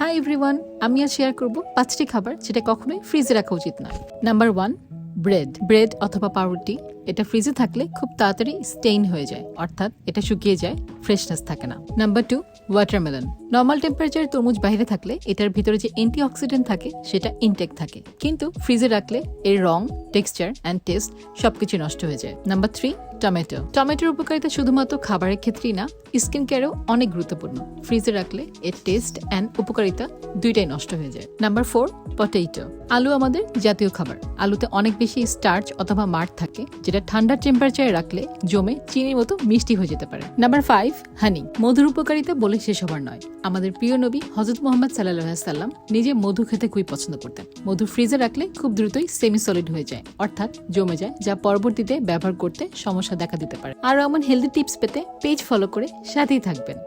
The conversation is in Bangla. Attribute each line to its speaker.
Speaker 1: হাই এভরিওয়ান, আমি আজ শেয়ার করব 5টি খাবার যেটা কখনোই ফ্রিজে রাখা উচিত নয়। নাম্বার 1, ব্রেড অথবা পাউরুটি। এটা ফ্রিজে থাকলে খুব তাড়াতাড়ি স্টেইন হয়ে যায়, অর্থাৎ এটা শুকিয়ে যায়, ফ্রেশনেস থাকে না। Number 2, watermelon. নর্মাল টেম্পারেচারে তরমুজ বাইরে থাকলে এটার ভিতরে যে অ্যান্টিঅক্সিডেন্ট থাকে সেটা ইনটেক থাকে, কিন্তু ফ্রিজে রাখলে এর রং, টেক্সচার অ্যান্ড টেস্ট সবকিছু নষ্ট হয়ে যায়। নাম্বার 3, টমেটোর উপকারিতা শুধুমাত্র খাবারের ক্ষেত্রেই না, স্কিন কেয়ারেও অনেক গুরুত্বপূর্ণ। ফ্রিজে রাখলে এর টেস্ট অ্যান্ড উপকারিতা দুইটাই নষ্ট হয়ে যায়। Number 4, potato. আলু আমাদের জাতীয় খাবার। আলুতে অনেক বেশি স্টার্চ অথবা মাঠ থাকে, যেটা ঠান্ডা টেম্পারেচারে রাখলে জমে চিনির মতো মিষ্টি হয়ে যেতে পারে। নাম্বার 5, হানি। মধুর উপকারিতা বলে শেষ হবার নয়। আমাদের প্রিয় নবী হযরত মুহাম্মদ সাল্লাল্লাহু আলাইহি সাল্লাম নিজে মধু খেতে খুবই পছন্দ করতেন। মধু ফ্রিজে রাখলে খুব দ্রুতই সেমি সলিড হয়ে যায়, অর্থাৎ জমে যায়, যা পরবর্তীতে ব্যবহার করতে সমস্যা দেখা দিতে পারে। আরও এমন হেলদি টিপস পেতে পেজ ফলো করে সাথেই থাকবেন।